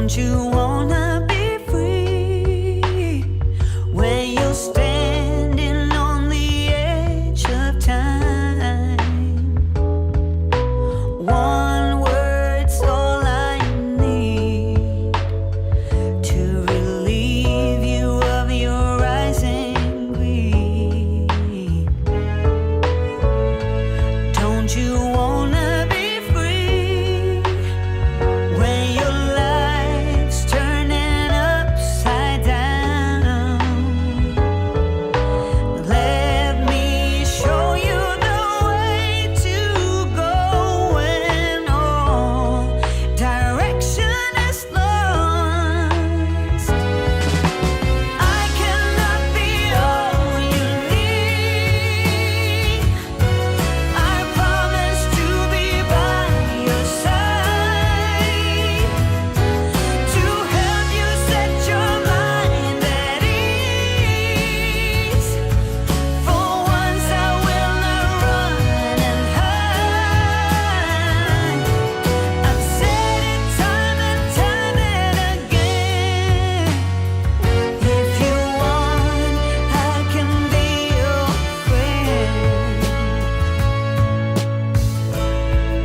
Don't you wanna be free when you're standing on the edge of time? One word's all I need to relieve you of your rising greed. Don't you wanna be free when your life's turning upside down? Let me show you the way to go when all direction is lost. I cannot be all you need. I promise to be by your side to help you set your mind at ease. For once I will not run and hide. I've said it time and time and again. If you want, I can be your friend.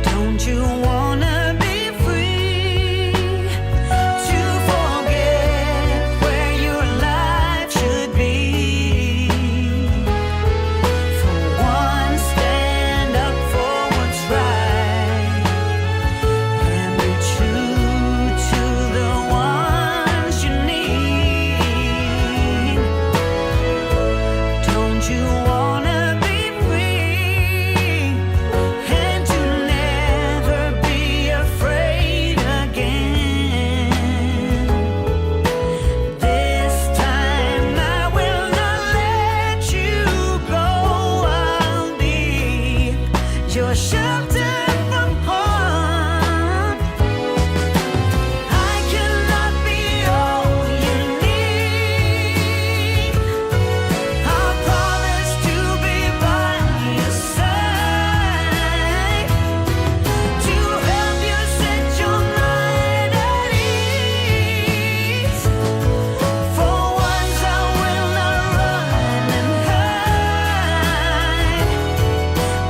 Don't you wanna be free to forget where your life should be? For once, stand up for what's right and be true to the ones you need. Don't you wanna be free and to never be afraid again? This time I will not let you go. I'll be your shelter from harm. I cannot be all you need. I promise to be by your side to help you set your mind at ease. For once I will not run and hide.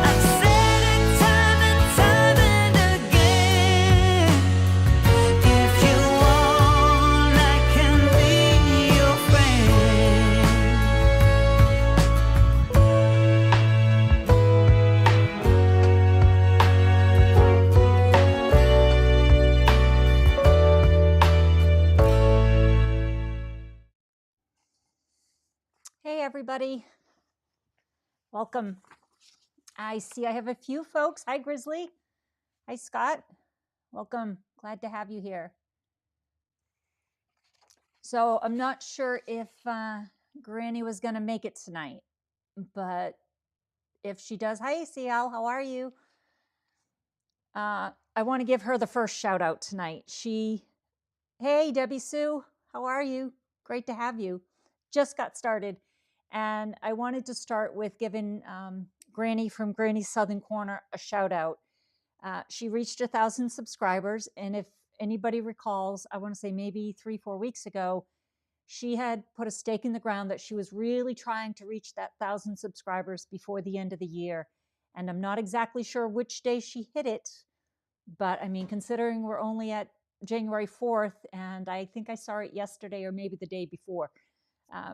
I've said it time and time and again. If you want, I can be your friend. Hey, everybody. Welcome. I see I have a few folks. Hi, Grizzly. Hi, Scott. Welcome. Glad to have you here. So I'm not sure if Granny was going to make it tonight, but if she does, hi, CL, how are you? I want to give her the first shout out tonight. Hey, Debbie Sue, how are you? Great to have you. Just got started. And I wanted to start with giving Granny from Granny's Southern Corner a shout out. She reached 1,000 subscribers. And if anybody recalls, I want to say maybe 3-4 weeks ago, she had put a stake in the ground that she was really trying to reach that 1,000 subscribers before the end of the year. And I'm not exactly sure which day she hit it, but I mean, considering we're only at January 4th, and I think I saw it yesterday or maybe the day before,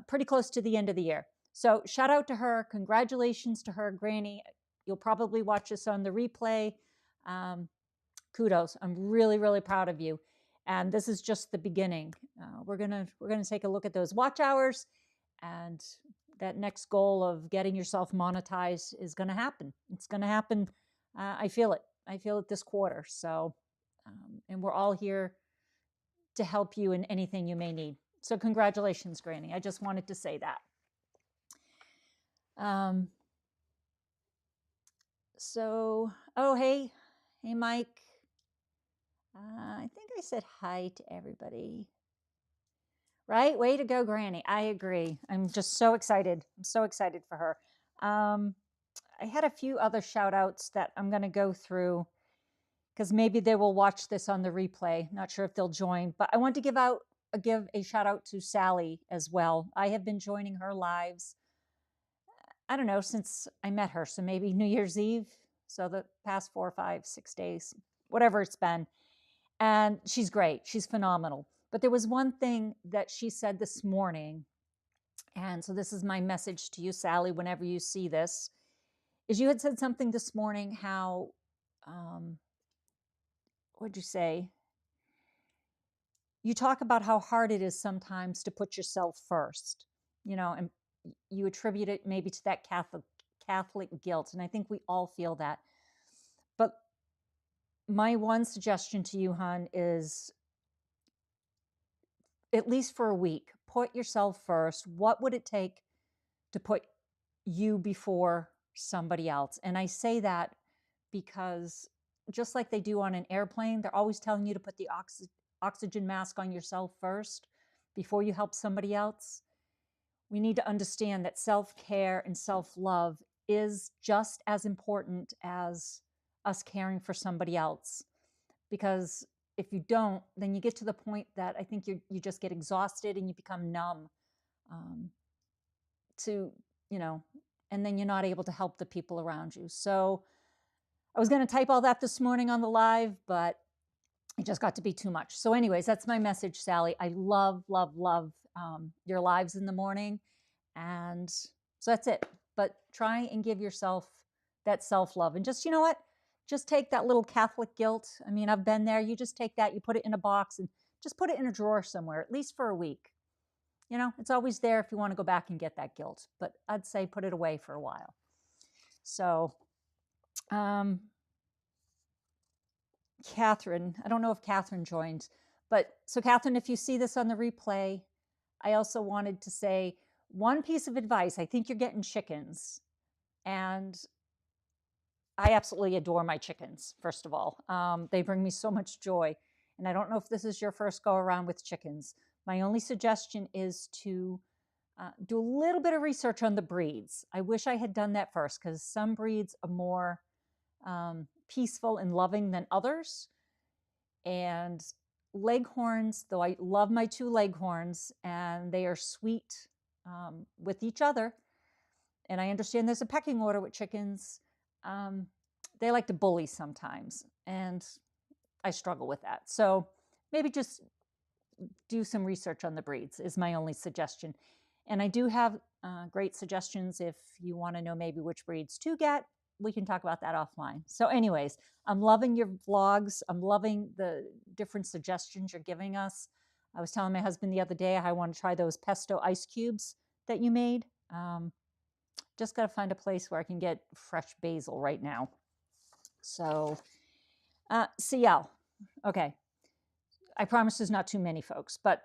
pretty close to the end of the year. So shout out to her. Congratulations to her, Granny. You'll probably watch this on the replay. Kudos. I'm really, really proud of you. And this is just the beginning. We're gonna take a look at those watch hours, and that next goal of getting yourself monetized is going to happen. It's going to happen. I feel it. I feel it this quarter. So, and we're all here to help you in anything you may need. So congratulations, Granny. I just wanted to say that. Oh, hey, Mike. I think I said hi to everybody. Right? Way to go, Granny. I agree. I'm just so excited. I'm so excited for her. I had a few other shout outs that I'm going to go through because maybe they will watch this on the replay. Not sure if they'll join, but I want to give a shout out to Sally as well. I have been joining her lives, I don't know, since I met her. So maybe New Year's Eve. So the past 4, 5, 6 days, whatever it's been. And she's great. She's phenomenal. But there was one thing that she said this morning. And so this is my message to you, Sally, whenever you see this, is you had said something this morning how, what'd you say? You talk about how hard it is sometimes to put yourself first, and you attribute it maybe to that Catholic guilt. And I think we all feel that. But my one suggestion to you, hon, is at least for a week, put yourself first. What would it take to put you before somebody else? And I say that because just like they do on an airplane, they're always telling you to put the oxygen mask on yourself first before you help somebody else. We need to understand that self-care and self-love is just as important as us caring for somebody else. Because if you don't, then you get to the point that I think you just get exhausted and you become numb to, and then you're not able to help the people around you. So I was going to type all that this morning on the live, but it just got to be too much. So anyways, that's my message, Sally. I love, love, love your lives in the morning. And so that's it. But try and give yourself that self-love. And just, you know what? Just take that little Catholic guilt. I mean, I've been there. You just take that, you put it in a box and just put it in a drawer somewhere, at least for a week. It's always there if you want to go back and get that guilt. But I'd say put it away for a while. So, Catherine, I don't know if Catherine joined, but so Catherine, if you see this on the replay, I also wanted to say one piece of advice. I think you're getting chickens, and I absolutely adore my chickens, first of all. They bring me so much joy, and I don't know if this is your first go around with chickens. My only suggestion is to do a little bit of research on the breeds. I wish I had done that first, because some breeds are more peaceful and loving than others. And Leghorns, though I love my 2 Leghorns, and they are sweet with each other, and I understand there's a pecking order with chickens, they like to bully sometimes, and I struggle with that. So maybe just do some research on the breeds is my only suggestion. And I do have great suggestions if you want to know maybe which breeds to get. We can talk about that offline. So anyways, I'm loving your vlogs. I'm loving the different suggestions you're giving us. I was telling my husband the other day I want to try those pesto ice cubes that you made. Just got to find a place where I can get fresh basil right now. So, CL. Okay. I promise there's not too many, folks, but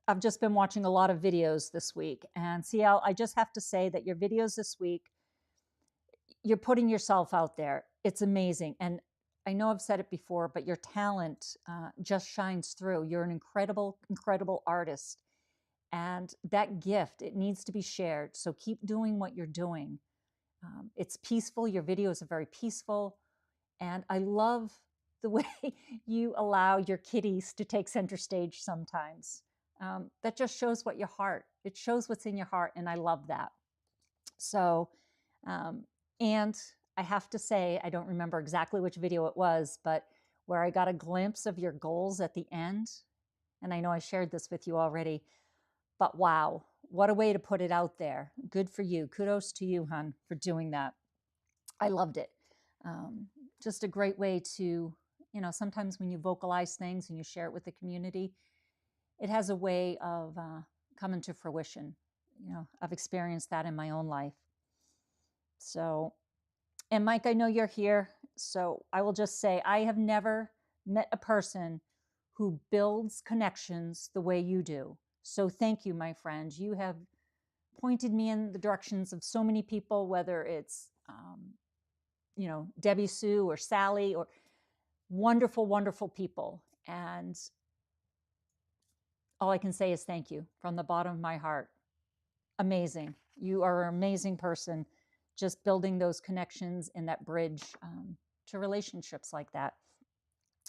I've just been watching a lot of videos this week. And CL, I just have to say that your videos this week, you're putting yourself out there. It's amazing. And I know I've said it before, but your talent just shines through. You're an incredible, incredible artist. And that gift, it needs to be shared. So keep doing what you're doing. It's peaceful. Your videos are very peaceful. And I love the way you allow your kitties to take center stage sometimes. That just shows it shows what's in your heart. And I love that. So, and I have to say, I don't remember exactly which video it was, but where I got a glimpse of your goals at the end. And I know I shared this with you already, but wow, what a way to put it out there. Good for you. Kudos to you, hon, for doing that. I loved it. Just a great way to, sometimes when you vocalize things and you share it with the community, it has a way of coming to fruition. I've experienced that in my own life. So, and Mike, I know you're here, so I will just say I have never met a person who builds connections the way you do. So thank you, my friend. You have pointed me in the directions of so many people, whether it's, Debbie Sue or Sally or wonderful, wonderful people. And all I can say is thank you from the bottom of my heart. Amazing. You are an amazing person, just building those connections and that bridge to relationships like that.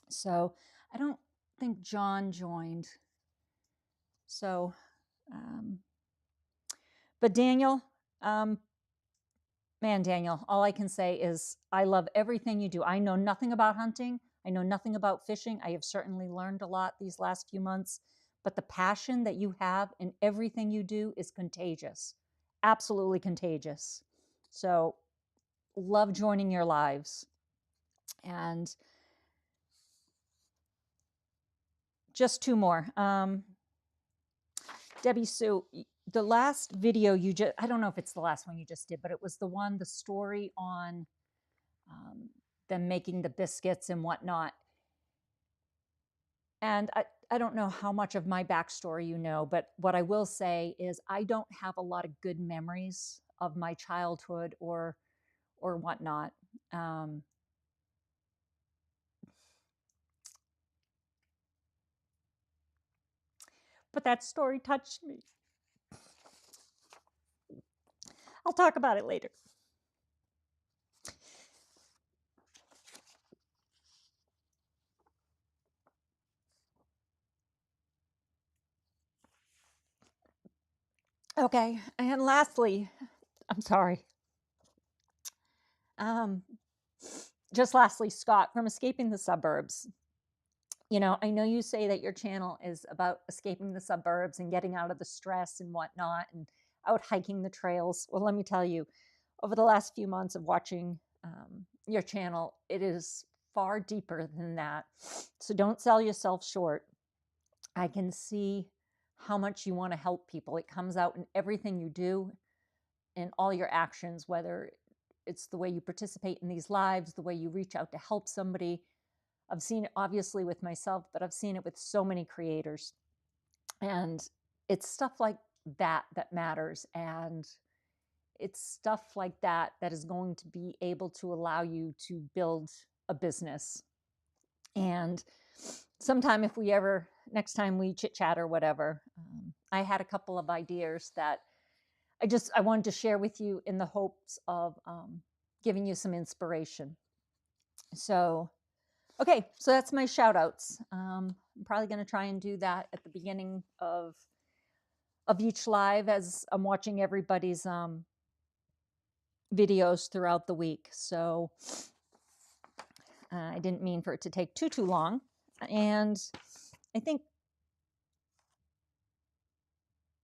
So I don't think John joined. So, but Daniel, man, Daniel, all I can say is I love everything you do. I know nothing about hunting. I know nothing about fishing. I have certainly learned a lot these last few months, but the passion that you have in everything you do is contagious, absolutely contagious. So, love joining your lives. And just two more. Debbie Sue, the last video you just, I don't know if it's the last one you just did, but it was the story on them making the biscuits and whatnot. And I don't know how much of my backstory you know, but what I will say is I don't have a lot of good memories of my childhood or whatnot. But that story touched me. I'll talk about it later. Okay, and lastly, I'm sorry. Just lastly, Scott from Escaping the Suburbs. You know, I know you say that your channel is about escaping the suburbs and getting out of the stress and whatnot and out hiking the trails. Well, let me tell you, over the last few months of watching your channel, it is far deeper than that. So don't sell yourself short. I can see how much you want to help people. It comes out in everything you do, in all your actions, whether it's the way you participate in these lives, the way you reach out to help somebody. I've seen it obviously with myself, but I've seen it with so many creators. And it's stuff like that that matters. And it's stuff like that that is going to be able to allow you to build a business. And sometime, if we ever, next time we chit chat or whatever, I had a couple of ideas that I wanted to share with you in the hopes of giving you some inspiration. So, okay, so that's my shout outs. I'm probably going to try and do that at the beginning of each live as I'm watching everybody's videos throughout the week. So I didn't mean for it to take too long. And I think,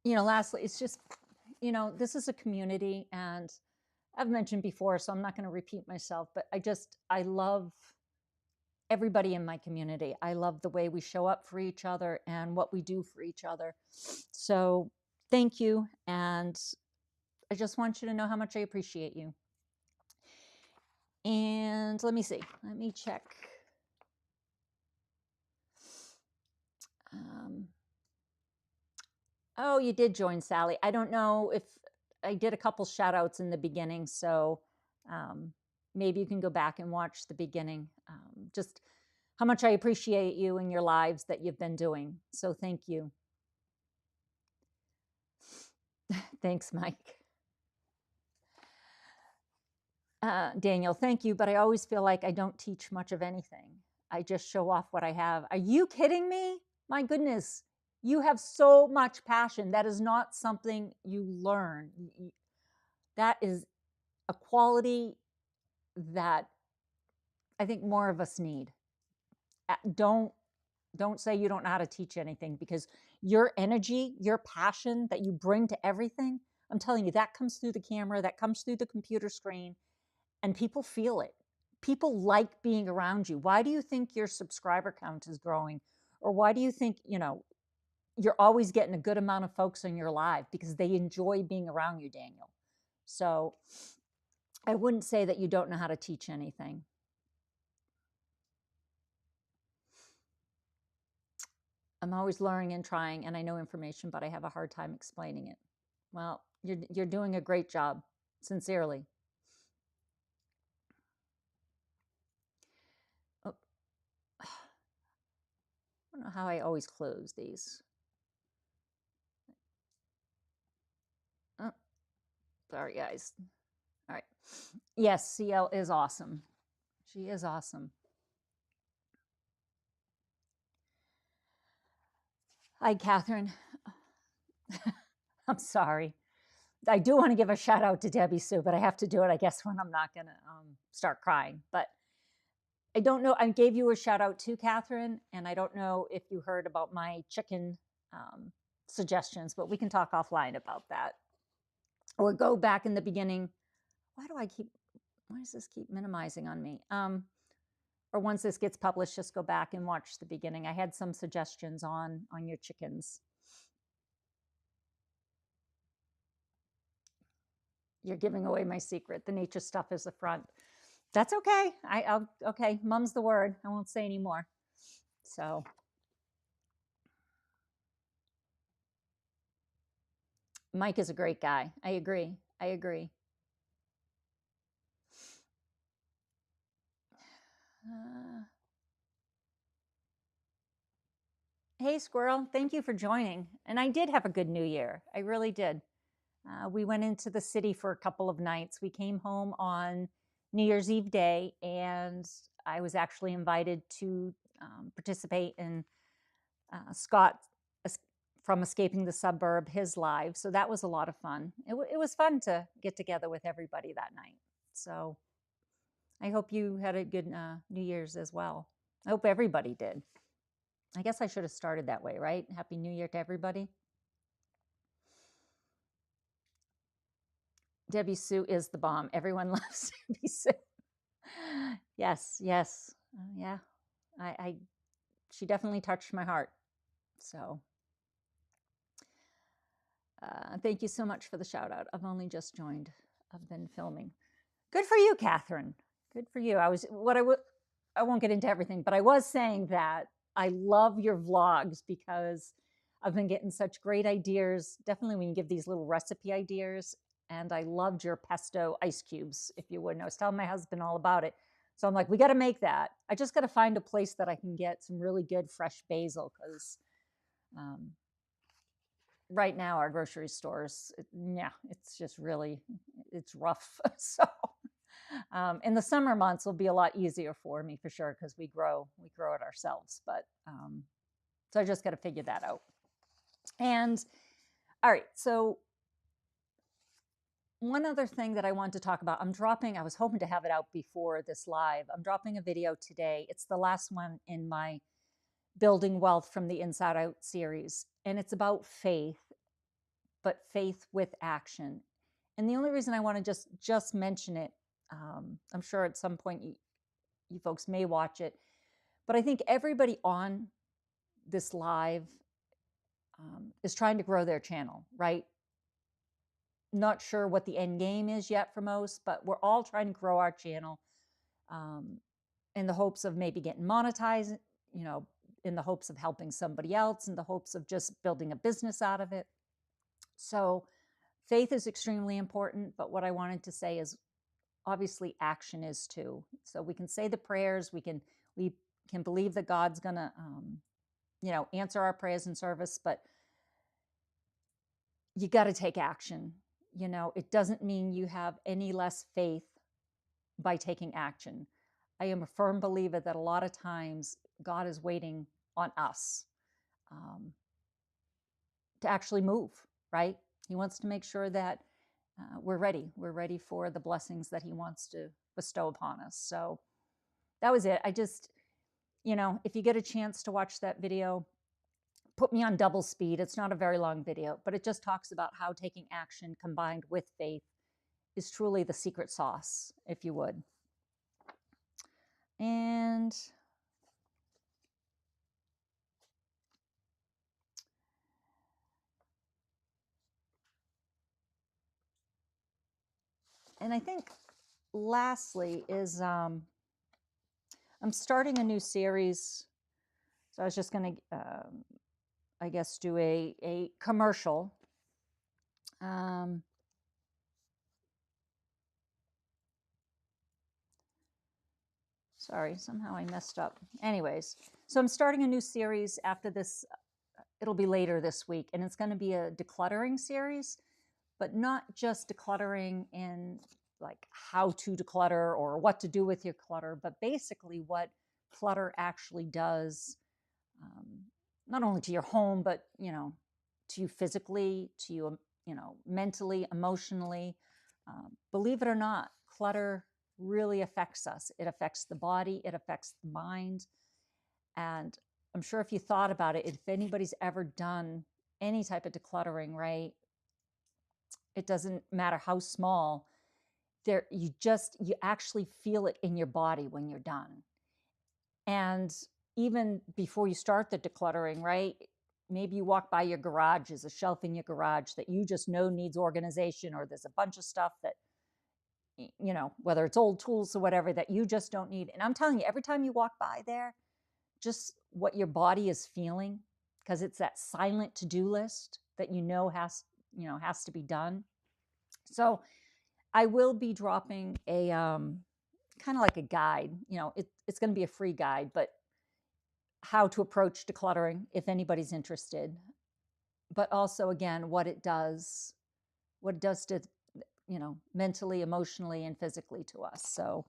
lastly, it's just, this is a community, and I've mentioned before, so I'm not going to repeat myself, but I love everybody in my community. I love the way we show up for each other and what we do for each other. So thank you. And I just want you to know how much I appreciate you. And let me see. Let me check. Oh, you did join, Sally. I don't know if I did a couple shout outs in the beginning. So maybe you can go back and watch the beginning. Just how much I appreciate you and your lives that you've been doing. So thank you. Thanks, Mike. Daniel, thank you. But I always feel like I don't teach much of anything. I just show off what I have. Are you kidding me? My goodness, you have so much passion. That is not something you learn. That is a quality that I think more of us need. Don't say you don't know how to teach anything, because your energy, your passion that you bring to everything, I'm telling you, that comes through the camera, that comes through the computer screen, and people feel it. People like being around you. Why do you think your subscriber count is growing? Or why do you think, you're always getting a good amount of folks in your live? Because they enjoy being around you, Daniel. So I wouldn't say that you don't know how to teach anything. I'm always learning and trying, and I know information, but I have a hard time explaining it. Well, you're doing a great job, sincerely. Oh, I don't know how I always close these. Oh, sorry, guys. All right. Yes, CL is awesome. She is awesome. Hi, Catherine. I'm sorry. I do want to give a shout out to Debbie Sue, but I have to do it, I guess, when I'm not going to start crying. But I don't know. I gave you a shout out to Catherine, and I don't know if you heard about my chicken um, suggestions, but we can talk offline about that. Or go back in the beginning. Why does this keep minimizing on me? Or once this gets published, just go back and watch the beginning. I had some suggestions on your chickens. You're giving away my secret. The nature stuff is the front. That's okay. I'll okay. Mum's the word. I won't say anymore. So Mike is a great guy. I agree. I agree. Hey, Squirrel. Thank you for joining. And I did have a good New Year. I really did. We went into the city for a couple of nights. We came home on New Year's Eve day, and I was actually invited to participate in Scott from Escaping the Suburb, his live. So that was a lot of fun. It was fun to get together with everybody that night. So I hope you had a good New Year's as well. I hope everybody did. I guess I should have started that way, right? Happy New Year to everybody. Debbie Sue is the bomb. Everyone loves Debbie Sue. Yes, yes. Yeah. I she definitely touched my heart. So thank you so much for the shout out. I've only just joined. I've been filming. Good for you, Catherine. Good for you. I won't get into everything, but I was saying that I love your vlogs because I've been getting such great ideas. Definitely when you give these little recipe ideas. And I loved your pesto ice cubes, if you wouldn't. I was telling my husband all about it. So I'm like, we got to make that. I just got to find a place that I can get some really good fresh basil because right now our grocery stores, yeah, it's just really, it's rough. So in the summer months will be a lot easier for me for sure because we grow it ourselves. But so I just got to figure that out. And all right, so one other thing that I want to talk about, I was hoping to have it out before this live. I'm dropping a video today. It's the last one in my Building Wealth from the Inside Out series. And it's about faith, but faith with action. And the only reason I want to just mention it, I'm sure at some point you folks may watch it, but I think everybody on this live is trying to grow their channel, right? Not sure what the end game is yet for most, but we're all trying to grow our channel in the hopes of maybe getting monetized, in the hopes of helping somebody else, in the hopes of just building a business out of it. So faith is extremely important, but what I wanted to say is obviously action is too. So we can say the prayers, we can believe that God's gonna answer our prayers and service, but you got to take action. It doesn't mean you have any less faith by taking action. I am a firm believer that a lot of times God is waiting on us to actually move, right? He wants to make sure that we're ready. We're ready for the blessings that he wants to bestow upon us. So that was it. I just, if you get a chance to watch that video, put me on double speed. It's not a very long video, but it just talks about how taking action combined with faith is truly the secret sauce, if you would. And I think lastly is I'm starting a new series. So I was just going to, I guess, do a commercial. Sorry, somehow I messed up. Anyways, so I'm starting a new series after this. It'll be later this week, and it's going to be a decluttering series, but not just decluttering in like how to declutter or what to do with your clutter, but basically what clutter actually does not only to your home, but, to you physically, to you, mentally, emotionally. Believe it or not, clutter really affects us. It affects the body, it affects the mind. And I'm sure if you thought about it, if anybody's ever done any type of decluttering, right, it doesn't matter how small, you actually feel it in your body when you're done. And even before you start the decluttering, right, maybe you walk by your garage, there's a shelf in your garage that you just know needs organization, or there's a bunch of stuff that, whether it's old tools or whatever that you just don't need. And I'm telling you, every time you walk by there, just what your body is feeling, because it's that silent to-do list that has to be done. So I will be dropping a kind of like a guide. It's going to be a free guide, but how to approach decluttering if anybody's interested. But also, again, what it does to, mentally, emotionally, and physically to us. So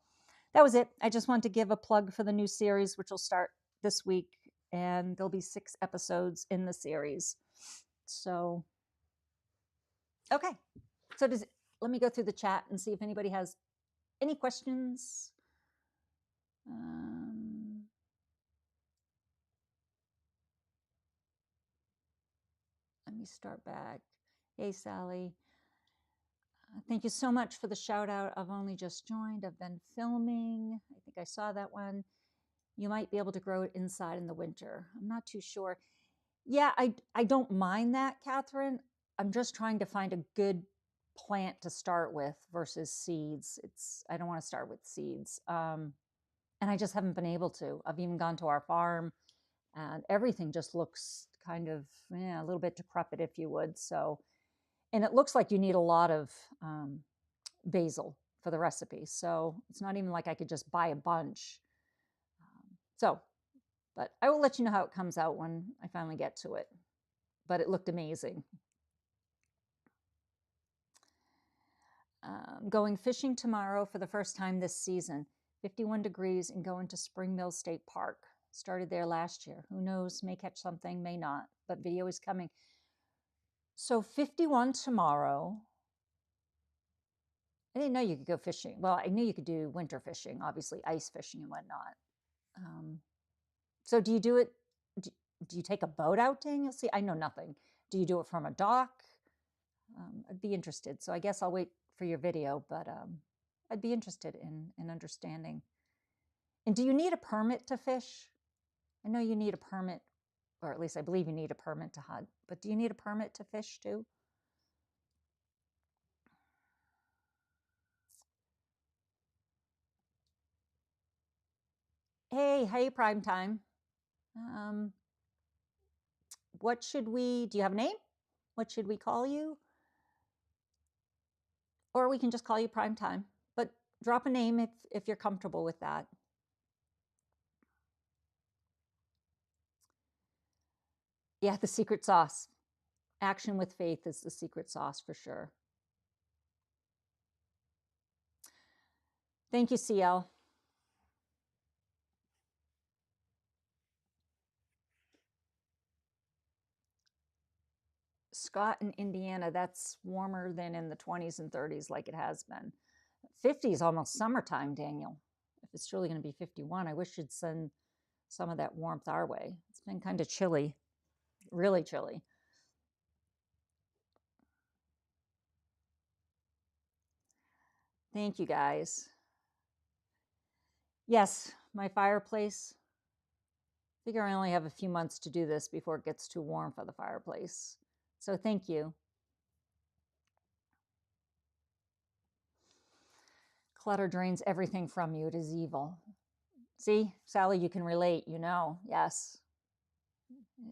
that was it. I just wanted to give a plug for the new series, which will start this week, and there'll be 6 episodes in the series. So, okay. So let me go through the chat and see if anybody has any questions. Let me start back. Hey, Sally. Thank you so much for the shout out. I've only just joined. I've been filming. I think I saw that one. You might be able to grow it inside in the winter. I'm not too sure. Yeah, I don't mind that, Catherine. I'm just trying to find a good plant to start with versus seeds. I don't want to start with seeds. And I just haven't been able to. I've even gone to our farm and everything just looks kind of a little bit decrepit, if you would. So, and it looks like you need a lot of basil for the recipe. So it's not even like I could just buy a bunch. But I will let you know how it comes out when I finally get to it. But it looked amazing. Going fishing tomorrow for the first time this season. 51 degrees and going to Spring Mill State Park. Started there last year. Who knows? May catch something, may not. But video is coming. So 51 tomorrow. I didn't know you could go fishing. Well, I knew you could do winter fishing, obviously ice fishing and whatnot. So do you do it? Do you take a boat outing? You'll see. I know nothing. Do you do it from a dock? I'd be interested. So I guess I'll wait for your video, but I'd be interested in understanding. And do you need a permit to fish? I know you need a permit, or at least I believe you need a permit to hunt, but do you need a permit to fish too? Hey, prime time. Do you have a name? What should we call you? Or we can just call you prime time, but drop a name if you're comfortable with that. Yeah, the secret sauce. Action with faith is the secret sauce for sure. Thank you, CL. Scott in Indiana, that's warmer than in the 20s and 30s like it has been. 50 is almost summertime, Daniel. If it's truly going to be 51, I wish you'd send some of that warmth our way. It's been kind of chilly, really chilly. Thank you, guys. Yes, my fireplace. I figure I only have a few months to do this before it gets too warm for the fireplace. So thank you. Clutter drains everything from you. It is evil. See, Sally, you can relate, yes,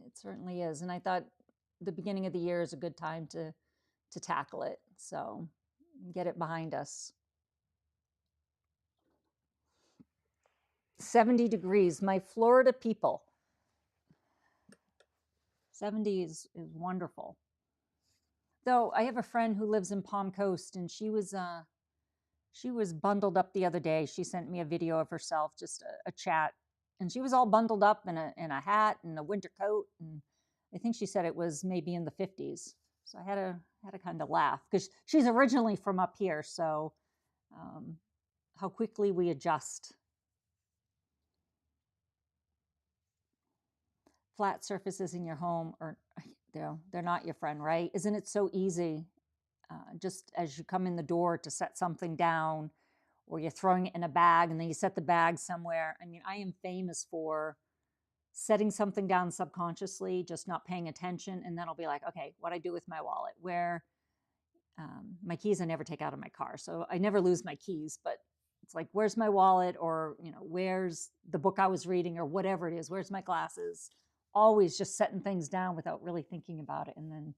it certainly is. And I thought the beginning of the year is a good time to tackle it. So get it behind us. 70 degrees, my Florida people. 70 is wonderful. Though I have a friend who lives in Palm Coast, and she was bundled up the other day. She sent me a video of herself, just a chat And she was all bundled up in a hat and a winter coat, and I think she said it was maybe in the 50s. So I had to kind of laugh because she's originally from up here. So how quickly we adjust. Flat surfaces in your home are they're not your friend, right? Isn't it so easy? Just as you come in the door to set something down, or you're throwing it in a bag and then you set the bag somewhere. I mean, I am famous for setting something down subconsciously, just not paying attention, and then I'll be like, okay, what I do with my wallet? Where my keys I never take out of my car, so I never lose my keys. But it's like, where's my wallet? Or where's the book I was reading, or whatever it is? Where's my glasses? Always just setting things down without really thinking about it, and then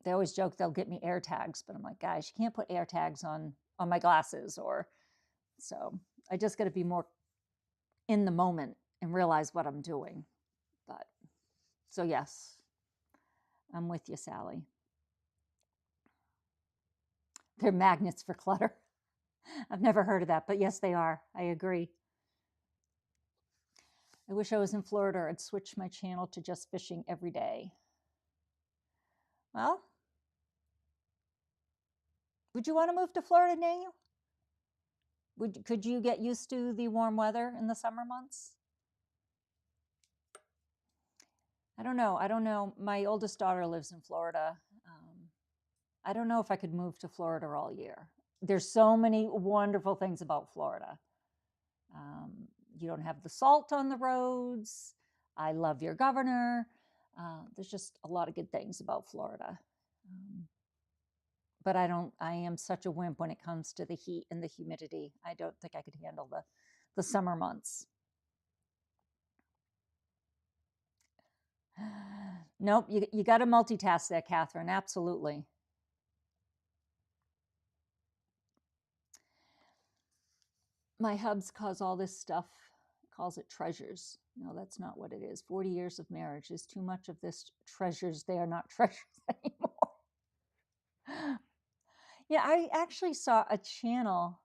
they always joke they'll get me air tags, but I'm like, guys, you can't put air tags on my glasses. Or so I just got to be more in the moment and realize what I'm doing. But so yes, I'm with you, Sally. They're magnets for clutter. I've never heard of that, but yes, they are. I agree. I wish I was in Florida. I'd switch my channel to just fishing every day. Well, would you want to move to Florida, Daniel? Could you get used to the warm weather in the summer months? I don't know. My oldest daughter lives in Florida. I don't know if I could move to Florida all year. There's so many wonderful things about Florida. You don't have the salt on the roads. I love your governor. There's just a lot of good things about Florida. But I am such a wimp when it comes to the heat and the humidity. I don't think I could handle the summer months. Nope, you got to multitask there, Catherine. Absolutely. My hubs cause all this stuff, calls it treasures. No, that's not what it is. 40 years of marriage is too much of this treasures. They are not treasures anymore. Yeah, I actually saw a channel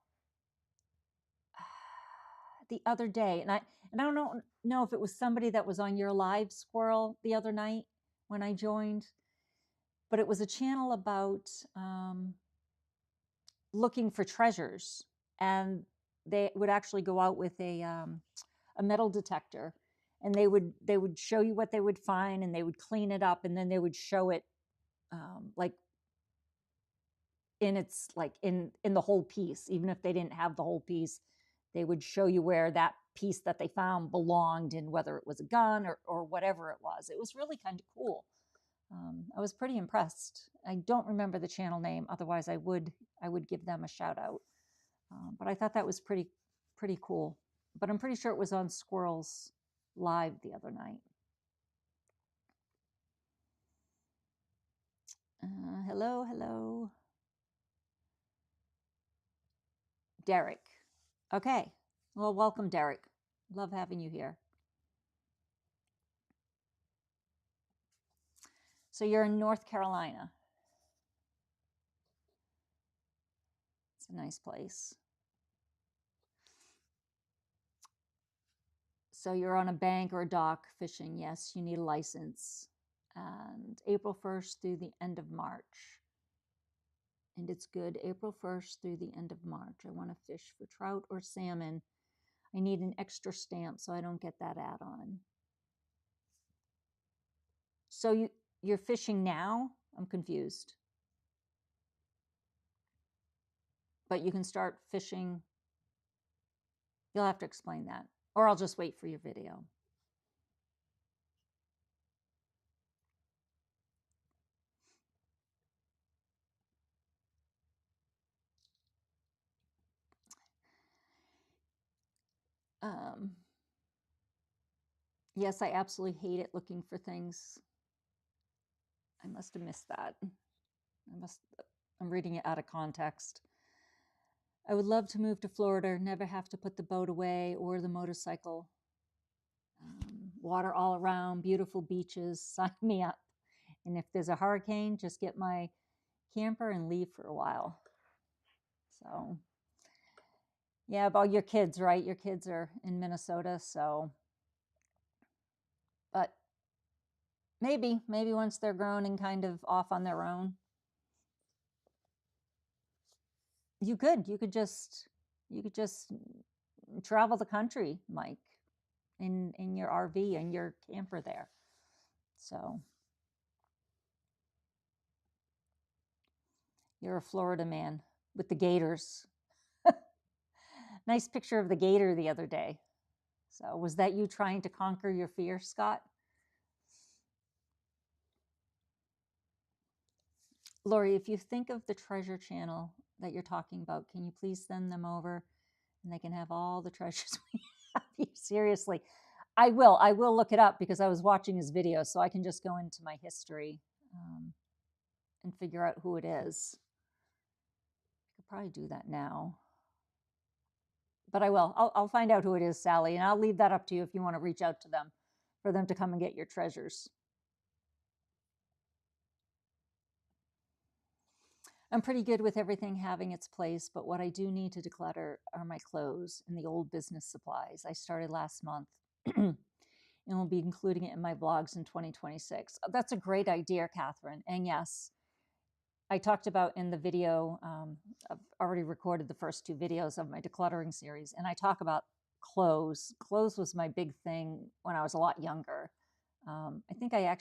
the other day, and I don't know if it was somebody that was on your live, Squirrel, the other night when I joined, but it was a channel about looking for treasures, and they would actually go out with a metal detector, and they would show you what they would find, and they would clean it up, and then they would show it like in its like in the whole piece. Even if they didn't have the whole piece, they would show you where that piece that they found belonged, and whether it was a gun or whatever it was. It was really kind of cool. I was pretty impressed. I don't remember the channel name, otherwise I would give them a shout out. But I thought that was pretty cool. But I'm pretty sure it was on Squirrel's live the other night. Hello. Derek. Okay. Well, welcome, Derek. Love having you here. So you're in North Carolina. It's a nice place. So you're on a bank or a dock fishing. Yes, you need a license. And April 1st through the end of March. And it's good April 1st through the end of March. I want to fish for trout or salmon. I need an extra stamp so I don't get that add-on. So you're fishing now? I'm confused. But you can start fishing. You'll have to explain that, or I'll just wait for your video. Yes, I absolutely hate it looking for things. I must have missed that. I'm reading it out of context. I would love to move to Florida, never have to put the boat away or the motorcycle. Water all around, beautiful beaches, sign me up. And if there's a hurricane, just get my camper and leave for a while. So Yeah, about your kids, right? Your kids are in Minnesota, so, but maybe once they're grown and kind of off on their own, you could just travel the country, Mike, in your RV and your camper there. So you're a Florida man with the gators. Nice picture of the gator the other day. So was that you trying to conquer your fear, Scott? Lori, if you think of the treasure channel that you're talking about, can you please send them over and they can have all the treasures we have? Seriously, I will. I will look it up because I was watching his video, so I can just go into my history and figure out who it is. I could probably do that now, but I will. I'll find out who it is, Sally, and I'll leave that up to you if you want to reach out to them for them to come and get your treasures. I'm pretty good with everything having its place, but what I do need to declutter are my clothes and the old business supplies. I started last month and will be including it in my blogs in 2026. That's a great idea, Catherine. And yes, I talked about in the video, I've already recorded the first 2 videos of my decluttering series, and I talk about clothes. Clothes was my big thing when I was a lot younger. I think I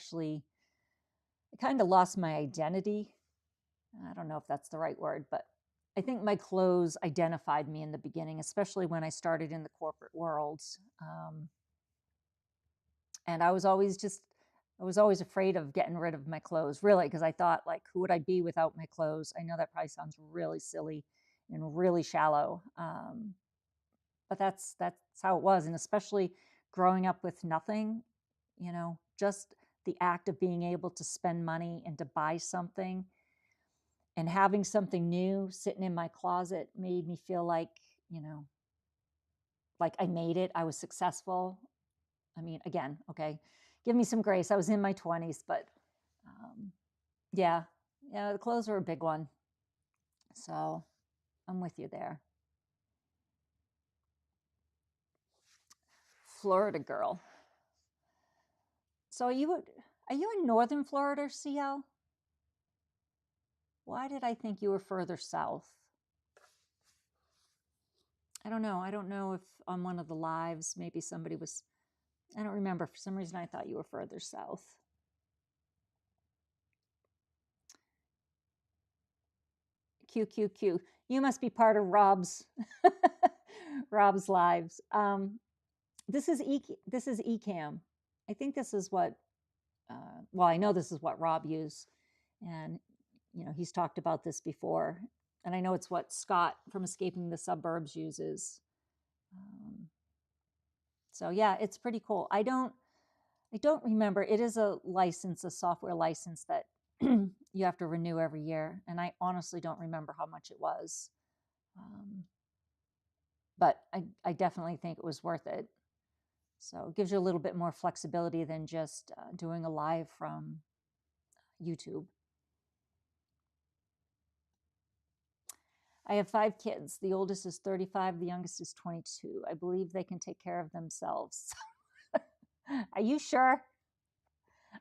kind of lost my identity. I don't know if that's the right word, but I think my clothes identified me in the beginning, especially when I started in the corporate world. And I was always afraid of getting rid of my clothes, really, because I thought, like, who would I be without my clothes? I know that probably sounds really silly and really shallow, but that's how it was. And especially growing up with nothing, just the act of being able to spend money and to buy something and having something new sitting in my closet made me feel like, like I made it. I was successful. I mean, again, okay, give me some grace. I was in my 20s, but yeah, the clothes were a big one. So I'm with you there. Florida girl. So are you in northern Florida, CL? Why did I think you were further south? I don't know. I don't know if on one of the lives, maybe somebody was, I don't remember. For some reason, I thought you were further south. QQQ. You must be part of Rob's Rob's lives. This is Ecamm. I think this is what. Well, I know this is what Rob used, and he's talked about this before, and I know it's what Scott from Escaping the Suburbs uses. So yeah, it's pretty cool. I don't remember. It is a license, a software license that you have to renew every year, and I honestly don't remember how much it was. But I definitely think it was worth it. So it gives you a little bit more flexibility than just doing a live from YouTube. I have 5 kids. The oldest is 35, the youngest is 22. I believe they can take care of themselves. Are you sure?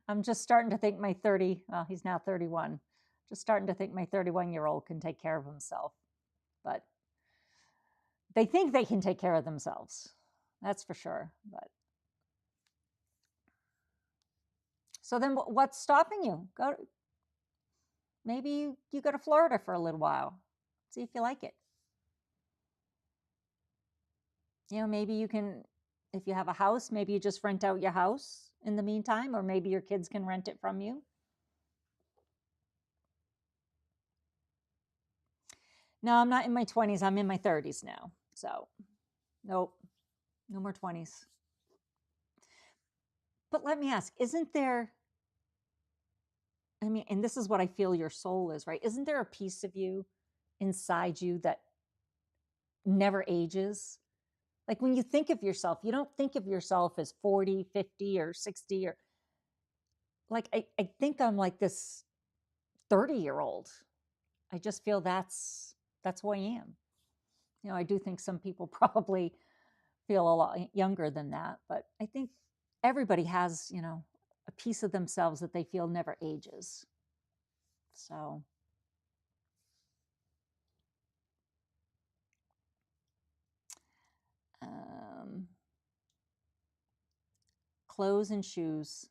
I'm just starting to think well, he's now 31. Just starting to think my 31-year-old can take care of himself. But they think they can take care of themselves. That's for sure. But so then what's stopping you? Maybe you go to Florida for a little while. See if you like it. Maybe you can, if you have a house, maybe you just rent out your house in the meantime, or maybe your kids can rent it from you. No, I'm not in my 20s. I'm in my 30s now. So, nope, no more 20s. But let me ask, isn't there, I mean, and this is what I feel your soul is, right? Isn't there a piece of you inside you that never ages? Like when you think of yourself, you don't think of yourself as 40, 50, or 60, or like, I think I'm like this 30-year-old. I just feel that's who I am. I do think some people probably feel a lot younger than that, but I think everybody has, a piece of themselves that they feel never ages. So, um, clothes and shoes.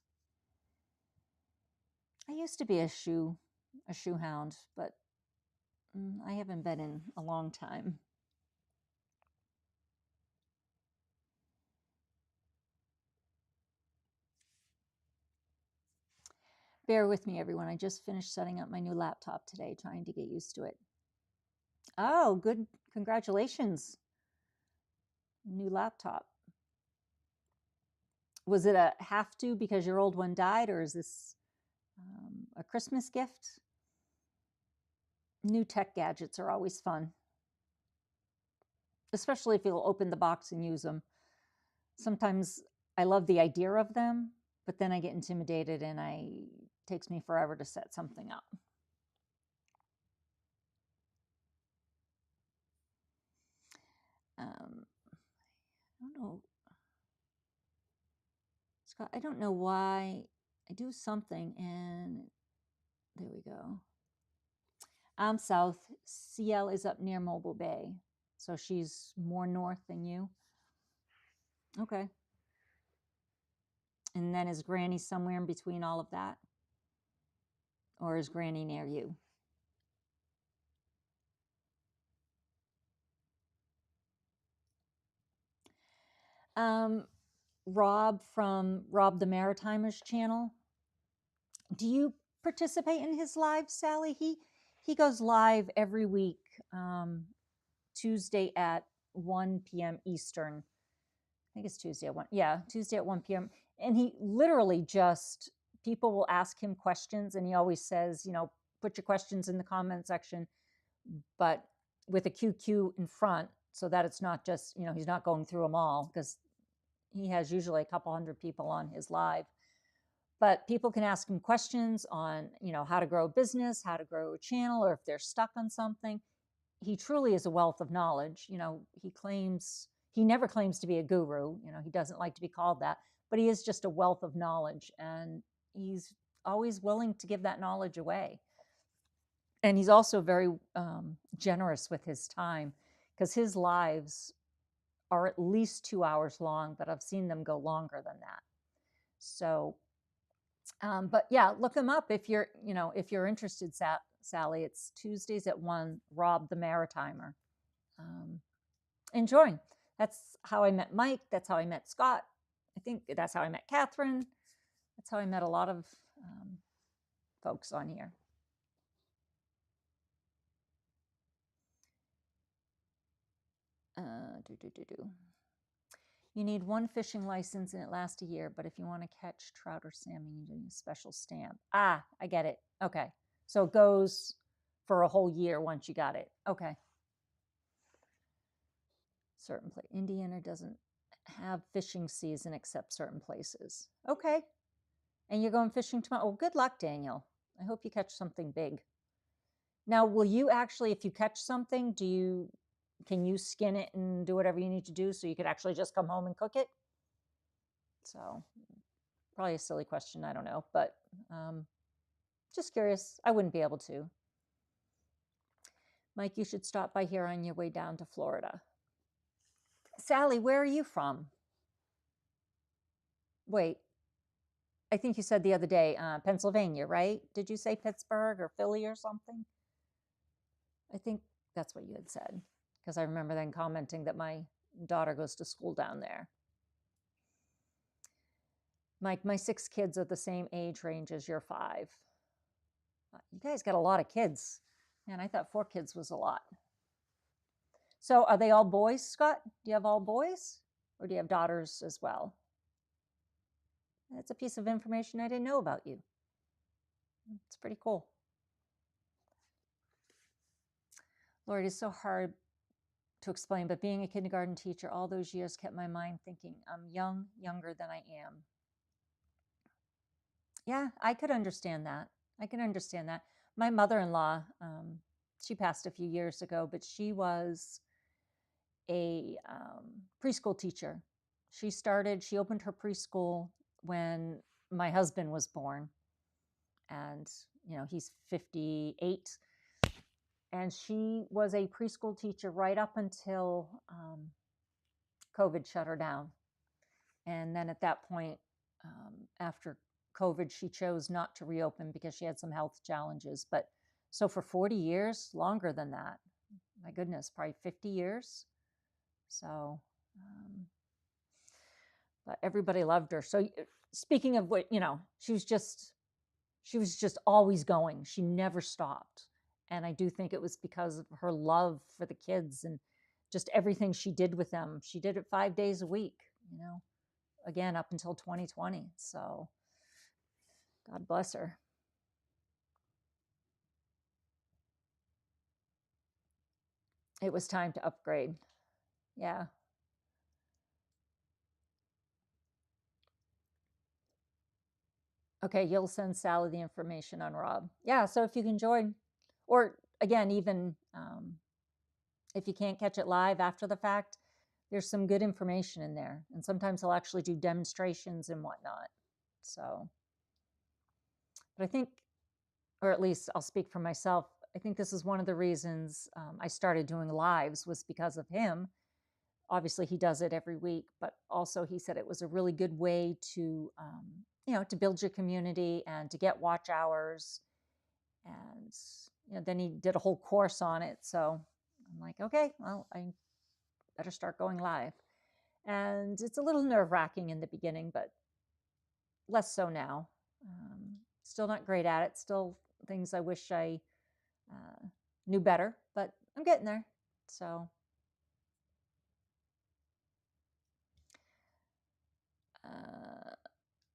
I used to be a shoe hound, but I haven't been in a long time. Bear with me, everyone. I just finished setting up my new laptop today, trying to get used to it. Oh, good. Congratulations. New laptop. Was it a have to because your old one died, or is this a Christmas gift? New tech gadgets are always fun, especially if you'll open the box and use them. Sometimes I love the idea of them, but then I get intimidated and it takes me forever to set something up. I don't know, Scott, I don't know why I do something and there we go. I'm south. CL is up near Mobile Bay. So she's more north than you. Okay. And then is Granny somewhere in between all of that? Or is Granny near you? Rob from Rob the Maritimer's channel. Do you participate in his live, Sally? He goes live every week, Tuesday at 1 p.m. Eastern. I think it's Tuesday at 1. Yeah, Tuesday at 1 p.m. And he literally just, people will ask him questions and he always says, put your questions in the comment section, but with a QQ in front so that it's not just, he's not going through them all because he has usually a couple hundred people on his live. But people can ask him questions on, how to grow a business, how to grow a channel, or if they're stuck on something. He truly is a wealth of knowledge. He never claims to be a guru. He doesn't like to be called that, but he is just a wealth of knowledge, and he's always willing to give that knowledge away. And he's also very generous with his time because his lives are at least 2 hours long, but I've seen them go longer than that. So, but yeah, look him up if you're interested, Sally. It's Tuesdays at 1, Rob the Maritimer. Enjoying. That's how I met Mike. That's how I met Scott. I think that's how I met Catherine. That's how I met a lot of folks on here. You need one fishing license and it lasts a year, but if you want to catch trout or salmon, you need a special stamp. Ah, I get it. Okay. So it goes for a whole year once you got it. Okay. Certain place. Indiana doesn't have fishing season except certain places. Okay. And you're going fishing tomorrow. Oh, good luck, Daniel. I hope you catch something big. Now, will you actually, if you catch something, can you skin it and do whatever you need to do so you could actually just come home and cook it? So probably a silly question. I don't know, but just curious. I wouldn't be able to. Mike, you should stop by here on your way down to Florida. Sally, where are you from? Wait, I think you said the other day, Pennsylvania, right? Did you say Pittsburgh or Philly or something? I think that's what you had said, because I remember then commenting that my daughter goes to school down there. Mike, my 6 kids are the same age range as your 5. You guys got a lot of kids. Man, I thought 4 kids was a lot. So are they all boys, Scott? Do you have all boys? Or do you have daughters as well? That's a piece of information I didn't know about you. It's pretty cool. Lord, it's so hard to explain, but being a kindergarten teacher all those years kept my mind thinking I'm younger than I am. Yeah, I could understand that. I can understand that. My mother-in-law, she passed a few years ago, but she was a preschool teacher. She opened her preschool when my husband was born, and he's 58, and she was a preschool teacher right up until COVID shut her down. And then at that point, after COVID, she chose not to reopen because she had some health challenges. But so for 40 years, longer than that, my goodness, probably 50 years. So, but everybody loved her. So speaking of what, she was just always going. She never stopped. And I do think it was because of her love for the kids and just everything she did with them. She did it 5 days a week, again, up until 2020. So God bless her. It was time to upgrade. Yeah. Okay, you'll send Sally the information on Rob. Yeah, so if you can join, or again, even if you can't catch it live after the fact, there's some good information in there. And sometimes he'll actually do demonstrations and whatnot. So, but I think, or at least I'll speak for myself, I think this is one of the reasons I started doing lives was because of him. Obviously, he does it every week, but also he said it was a really good way to, to build your community and to get watch hours. And then he did a whole course on it. So I'm like, okay, well, I better start going live. And it's a little nerve-wracking in the beginning, but less so now. Still not great at it. Still things I wish I knew better, but I'm getting there. So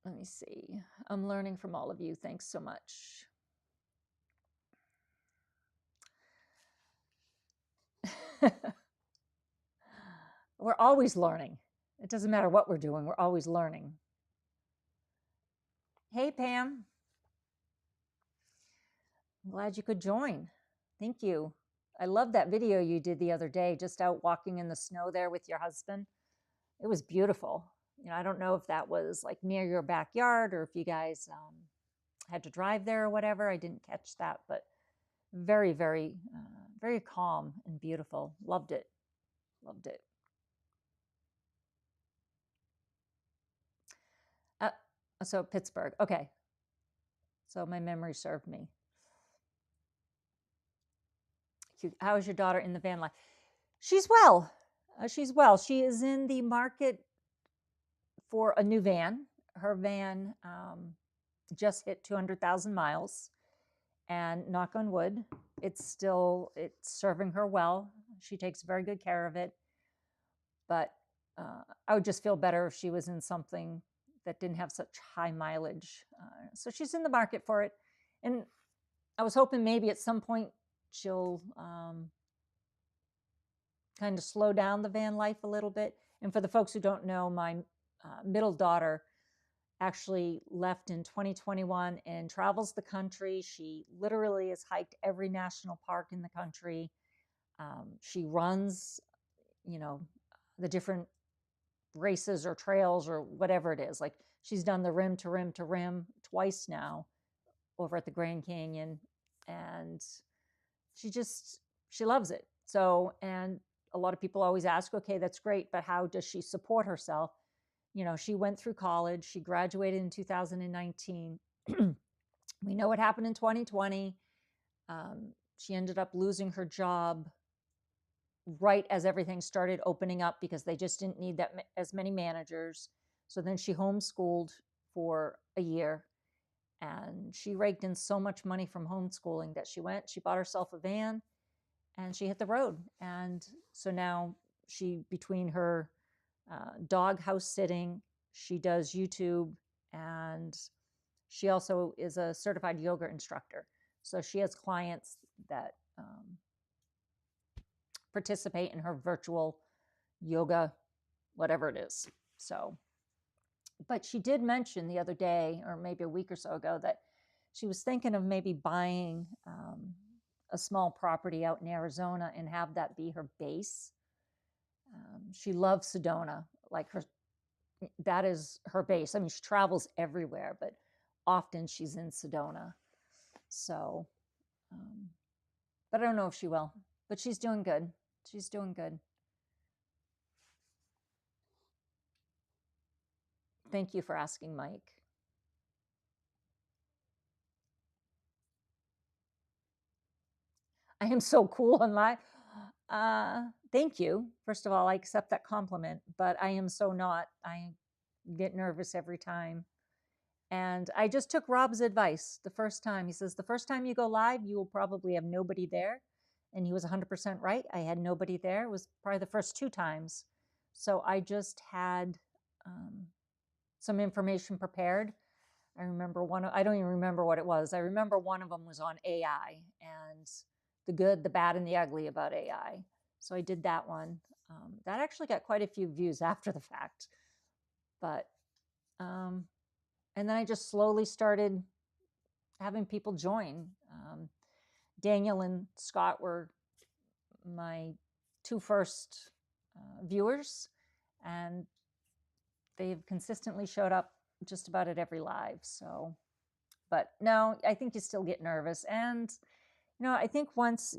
let me see. I'm learning from all of you. Thanks so much. We're always learning. It doesn't matter what we're doing. We're always learning. Hey, Pam. I'm glad you could join. Thank you. I love that video you did the other day, just out walking in the snow there with your husband. It was beautiful. I don't know if that was like near your backyard or if you guys had to drive there or whatever. I didn't catch that, but very, very, very calm and beautiful. Loved it. Loved it. So Pittsburgh. Okay. So my memory served me. How is your daughter in the van life? She's well. She's well. She is in the market for a new van. Her van just hit 200,000 miles, and knock on wood, it's serving her well. She takes very good care of it. But I would just feel better if she was in something that didn't have such high mileage. So she's in the market for it. And I was hoping maybe at some point she'll kind of slow down the van life a little bit. And for the folks who don't know, my middle daughter actually left in 2021 and travels the country. She literally has hiked every national park in the country. She runs, the different races or trails or whatever it is. Like she's done the rim to rim to rim twice now over at the Grand Canyon. And she loves it. So, and a lot of people always ask, okay, that's great, but how does she support herself? She went through college. She graduated in 2019. We know what happened in 2020. She ended up losing her job right as everything started opening up because they just didn't need as many managers. So then she homeschooled for a year, and she raked in so much money from homeschooling that she bought herself a van, and she hit the road. And so now between her dog house sitting, she does YouTube, and she also is a certified yoga instructor. So she has clients that participate in her virtual yoga, whatever it is. So, but she did mention the other day, or maybe a week or so ago, that she was thinking of maybe buying a small property out in Arizona and have that be her base. She loves Sedona, like that is her base. I mean, she travels everywhere, but often she's in Sedona. So, but I don't know if she will, but she's doing good. She's doing good. Thank you for asking, Mike. I am so cool in life. Thank you. First of all, I accept that compliment, but I am so not. I get nervous every time. And I just took Rob's advice the first time. He says, the first time you go live, you will probably have nobody there. And he was 100% right. I had nobody there. It was probably the first 2 times. So I just had some information prepared. I remember I don't even remember what it was. I remember one of them was on AI and the good, the bad, and the ugly about AI. So I did that one. That actually got quite a few views after the fact. But, and then I just slowly started having people join. Daniel and Scott were my 2 first viewers, and they've consistently showed up just about at every live. So, but no, I think you still get nervous. And, I think once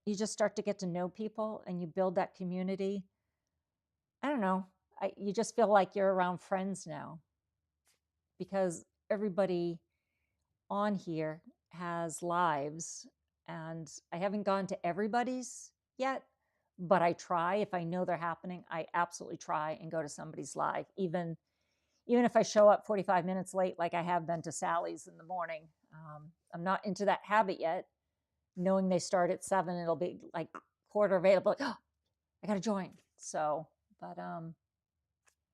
you just start to get to know people and you build that community, I don't know, you just feel like you're around friends now, because everybody on here has lives, and I haven't gone to everybody's yet, but I try. If I know they're happening, I absolutely try and go to somebody's live, even if I show up 45 minutes late, like I have been to Sally's in the morning. I'm not into that habit yet. Knowing they start at 7, it'll be like 8:15. Like, oh, I got to join. So, but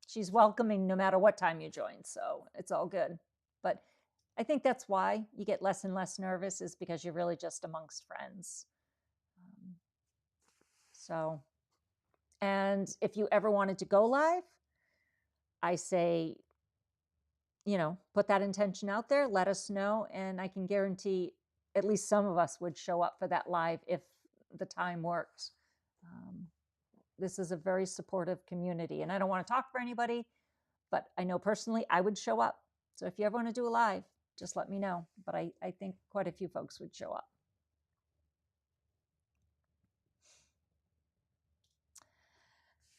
she's welcoming no matter what time you join. So it's all good. But I think that's why you get less and less nervous, is because you're really just amongst friends. So, and if you ever wanted to go live, I say, put that intention out there, let us know, and I can guarantee at least some of us would show up for that live if the time works. This is a very supportive community, and I don't want to talk for anybody, but I know personally I would show up. So if you ever want to do a live, just let me know. But I think quite a few folks would show up.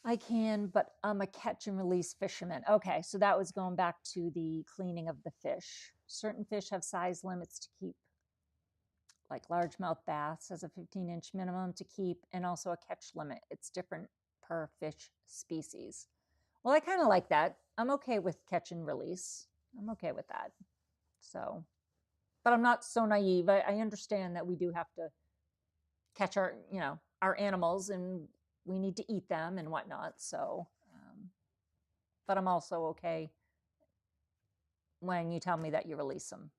I can, but I'm a catch and release fisherman. Okay, so that was going back to the cleaning of the fish. Certain fish have size limits to keep, like largemouth bass has a 15-inch minimum to keep, and also a catch limit. It's different per fish species. Well, I kind of like that. I'm okay with catch and release. I'm okay with that. So, but I'm not so naive. I understand that we do have to catch our animals, and we need to eat them and whatnot. So, but I'm also okay when you tell me that you release them.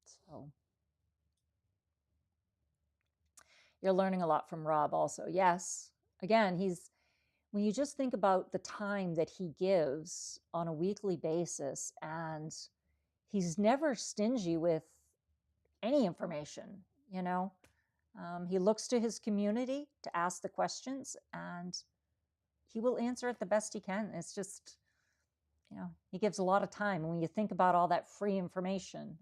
So you're learning a lot from Rob also. Yes. Again, when you just think about the time that he gives on a weekly basis, and he's never stingy with any information, he looks to his community to ask the questions, and he will answer it the best he can. It's just, he gives a lot of time. And when you think about all that free information,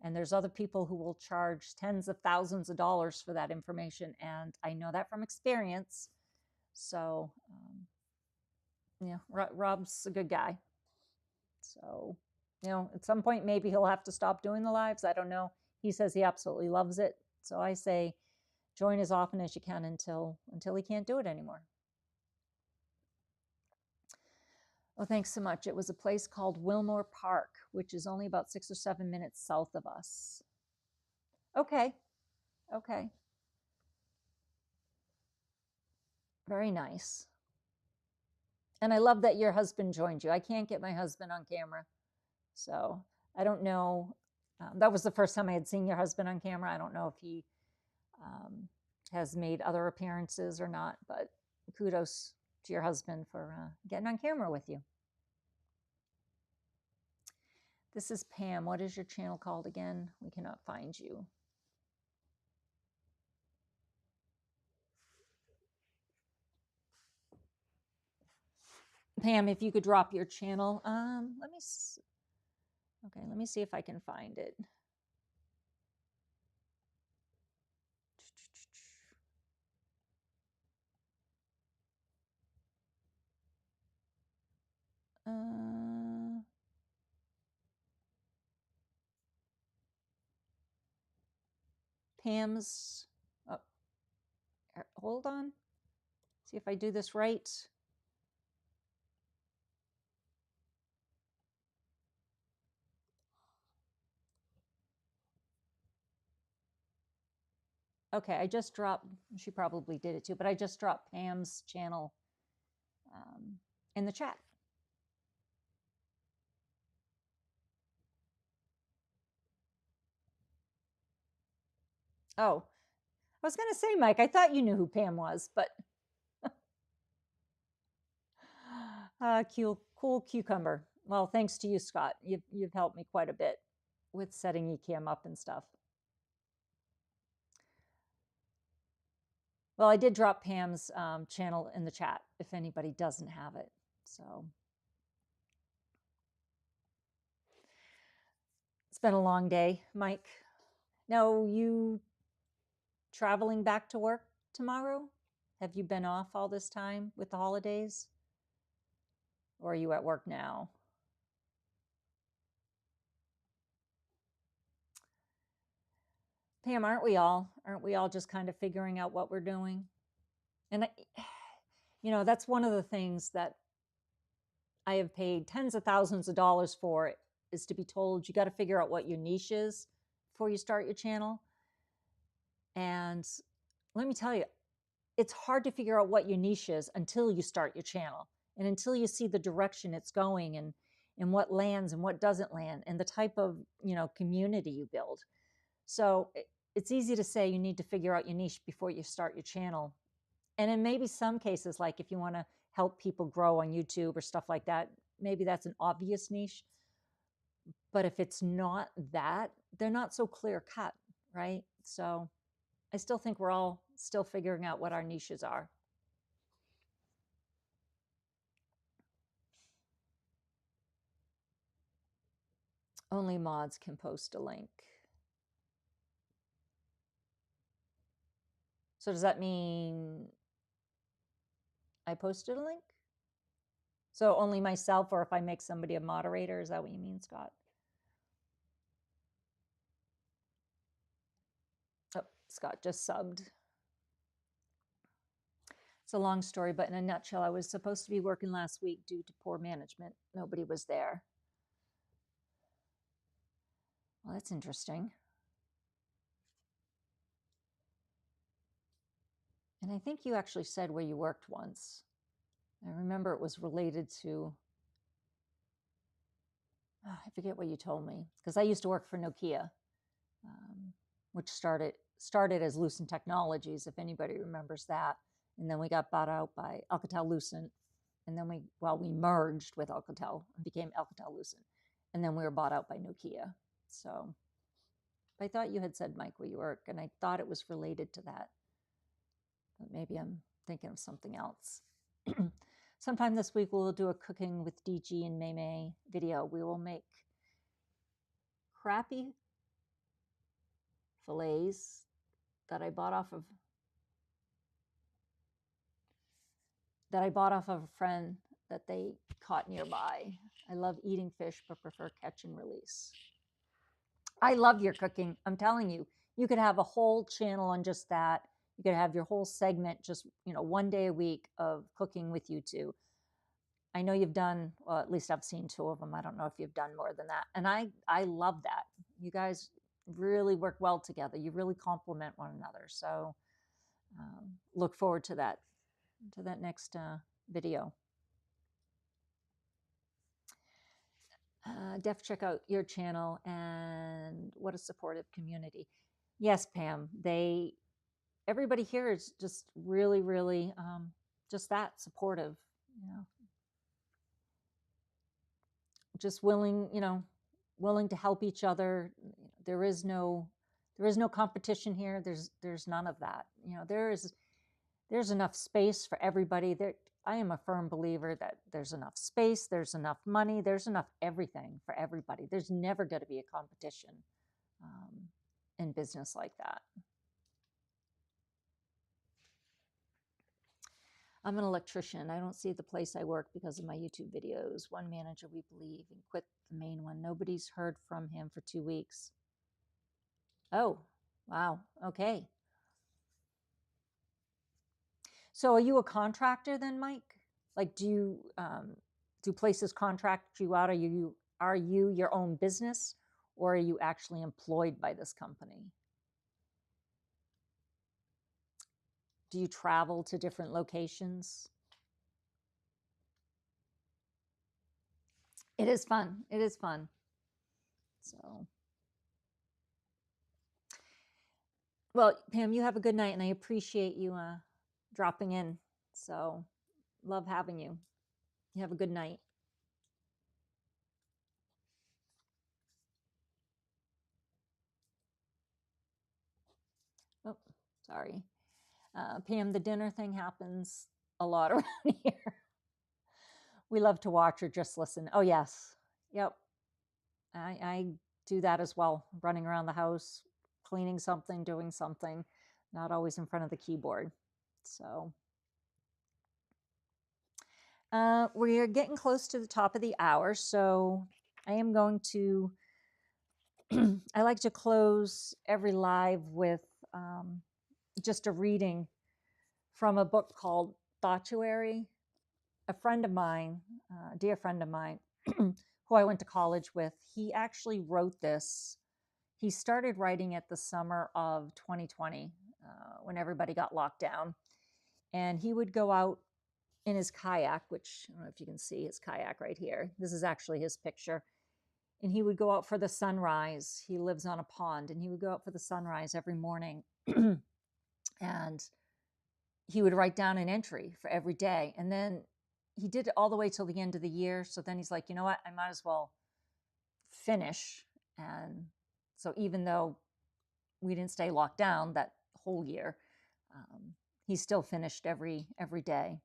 and there's other people who will charge tens of thousands of dollars for that information, and I know that from experience. So, Rob's a good guy. So, at some point, maybe he'll have to stop doing the lives. I don't know. He says he absolutely loves it. So I say, join as often as you can until he can't do it anymore. Oh, thanks so much. It was a place called Wilmore Park, which is only about 6 or 7 minutes south of us. Okay. Okay. Very nice. And I love that your husband joined you. I can't get my husband on camera, so I don't know. That was the first time I had seen your husband on camera. I don't know if he has made other appearances or not, but kudos to your husband for getting on camera with you. This is Pam. What is your channel called again? We cannot find you. Pam, if you could drop your channel. Let me okay, let me see if I can find it. Pam's, oh, hold on. See if I do this right. Okay, I just dropped, she probably did it too, but I just dropped Pam's channel in the chat. Oh, I was going to say, Mike, I thought you knew who Pam was, but cool cucumber. Well, thanks to you, Scott. You've helped me quite a bit with setting Ecamm up and stuff. Well, I did drop Pam's channel in the chat if anybody doesn't have it. So it's been a long day, Mike. Now, you traveling back to work tomorrow? Have you been off all this time with the holidays? Or are you at work now? Pam, aren't we all? Aren't we all just kind of figuring out what we're doing? And that's one of the things that I have paid tens of thousands of dollars for, is to be told you got to figure out what your niche is before you start your channel. And let me tell you, it's hard to figure out what your niche is until you start your channel and until you see the direction it's going and what lands and what doesn't land and the type of community you build. So it's easy to say you need to figure out your niche before you start your channel. And in maybe some cases, like if you want to help people grow on YouTube or stuff like that, maybe that's an obvious niche. But if it's not that, they're not so clear cut, right? So I still think we're all still figuring out what our niches are. Only mods can post a link. So does that mean I posted a link? So only myself, or if I make somebody a moderator, is that what you mean, Scott? Oh, Scott just subbed. It's a long story, but in a nutshell, I was supposed to be working last week due to poor management. Nobody was there. Well, that's interesting. And I think you actually said where you worked once. I remember it was related to, I forget what you told me, because I used to work for Nokia, which started as Lucent Technologies, if anybody remembers that. And then we got bought out by Alcatel-Lucent. And then we merged with Alcatel and became Alcatel-Lucent. And then we were bought out by Nokia. So I thought you had said, Mike, where you work, and I thought it was related to that. But maybe I'm thinking of something else. Sometime this week, we'll do a cooking with DG and May video. We will make crappie fillets that I bought off of a friend that they caught nearby. I love eating fish, but prefer catch and release. I love your cooking. I'm telling you, you could have a whole channel on just that. You could have your whole segment just, one day a week of cooking with you two. I know you've done, well, at least I've seen 2 of them. I don't know if you've done more than that. And I love that. You guys really work well together. You really complement one another. So look forward to that next video. Def, check out your channel, and what a supportive community. Yes, Pam, everybody here is just really, really just that supportive, just willing to help each other. There is no competition here. There's none of that. There's enough space for everybody. I am a firm believer that there's enough space, there's enough money, there's enough everything for everybody. There's never going to be a competition in business like that. I'm an electrician. I don't see the place I work because of my YouTube videos. One manager, we believe, and quit the main one. Nobody's heard from him for 2 weeks. Oh, wow. Okay. So are you a contractor then, Mike? Like, do places contract you out? Are you your own business, or are you actually employed by this company? Do you travel to different locations? It is fun. It is fun. So, well, Pam, you have a good night, and I appreciate you dropping in. So, love having you. You have a good night. Oh, sorry. Pam, the dinner thing happens a lot around here. We love to watch or just listen. Oh, yes. Yep. I do that as well, running around the house, cleaning something, doing something, not always in front of the keyboard. So we are getting close to the top of the hour. So I am going to, I like to close every live with just a reading from a book called Thoughtuary. A friend of mine, a dear friend of mine, who I went to college with, he actually wrote this. He started writing it the summer of 2020 when everybody got locked down. And he would go out in his kayak, which I don't know if you can see his kayak right here. This is actually his picture. And he would go out for the sunrise. He lives on a pond, and he would go out for the sunrise every morning. And he would write down an entry for every day. And then he did it all the way till the end of the year. So then he's like, you know what? I might as well finish. And so even though we didn't stay locked down that whole year, he still finished every day.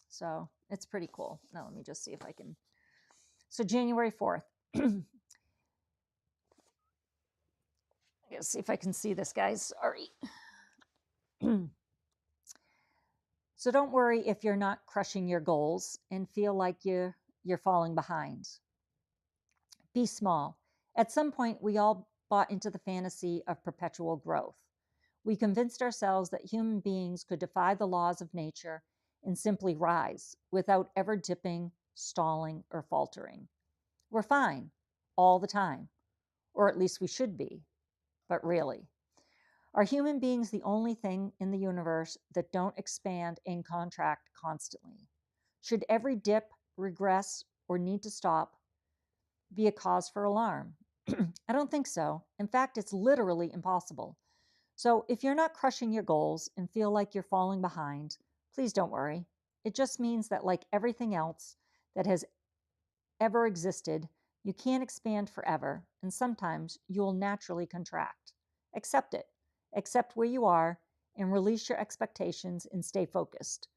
So it's pretty cool. Now let me just see if I can. So January 4th. Let's see if I can see this, guys. Sorry. So don't worry if you're not crushing your goals and feel like you're falling behind. Be small. At some point, we all bought into the fantasy of perpetual growth. We convinced ourselves that human beings could defy the laws of nature and simply rise without ever dipping, stalling, or faltering. We're fine all the time, or at least we should be, but really. Are human beings the only thing in the universe that don't expand and contract constantly? Should every dip, regress, or need to stop be a cause for alarm? I don't think so. In fact, it's literally impossible. So if you're not crushing your goals and feel like you're falling behind, please don't worry. It just means that, like everything else that has ever existed, you can't expand forever, and sometimes you'll naturally contract. Accept it. Accept where you are and release your expectations and stay focused.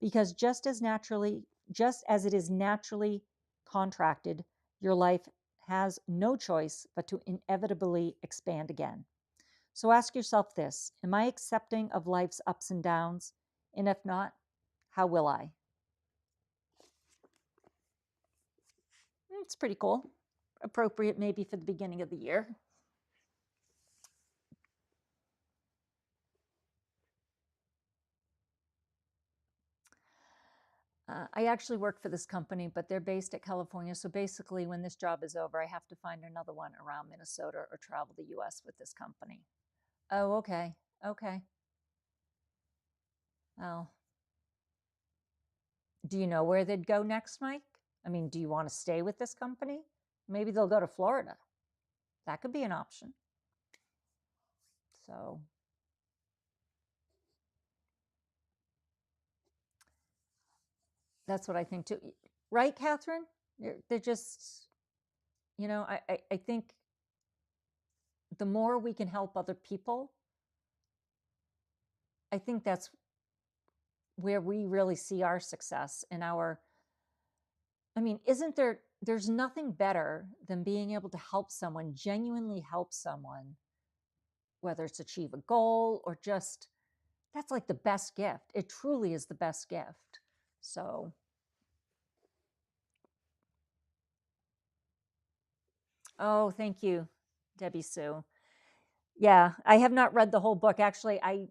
Because just as it is naturally contracted, your life has no choice but to inevitably expand again. So ask yourself this: am I accepting of life's ups and downs? And if not, how will I? It's pretty cool. Appropriate maybe for the beginning of the year. I actually work for this company, but they're based at California. So basically, when this job is over, I have to find another one around Minnesota or travel the US with this company. Oh, okay. Okay. Well, do you know where they'd go next, Mike? I mean, do you want to stay with this company? Maybe they'll go to Florida. That could be an option. So that's what I think too. Right, Catherine? They're just, I think the more we can help other people, I think that's where we really see our success and our, I mean, there's nothing better than being able to help someone, genuinely help someone, whether it's achieve a goal or just, that's like the best gift. It truly is the best gift. So, oh, thank you, Debbie Sue. Yeah, I have not read the whole book. Actually, I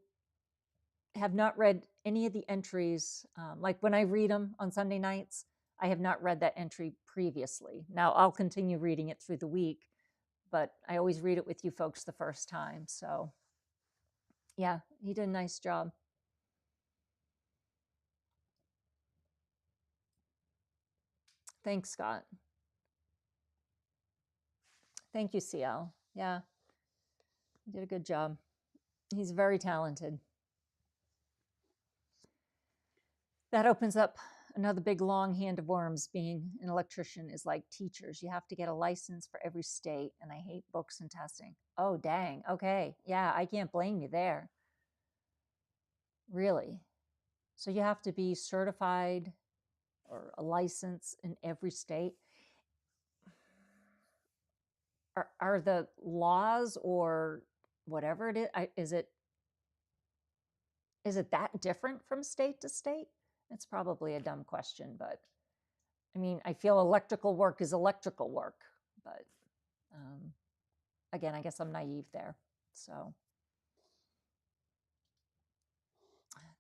have not read any of the entries. Like when I read them on Sunday nights, I have not read that entry previously. Now I'll continue reading it through the week, but I always read it with you folks the first time. So yeah, he did a nice job. Thanks, Scott. Thank you, CL. Yeah, he did a good job. He's very talented. That opens up another big long hand of worms. Being an electrician is like teachers. You have to get a license for every state, and I hate books and testing. Oh, dang. Okay. Yeah, I can't blame you there. Really. So you have to be certified or a license in every state. Are the laws or whatever it is, is it that different from state to state? It's probably a dumb question, but I mean, I feel electrical work is electrical work, but again, I guess I'm naive there. So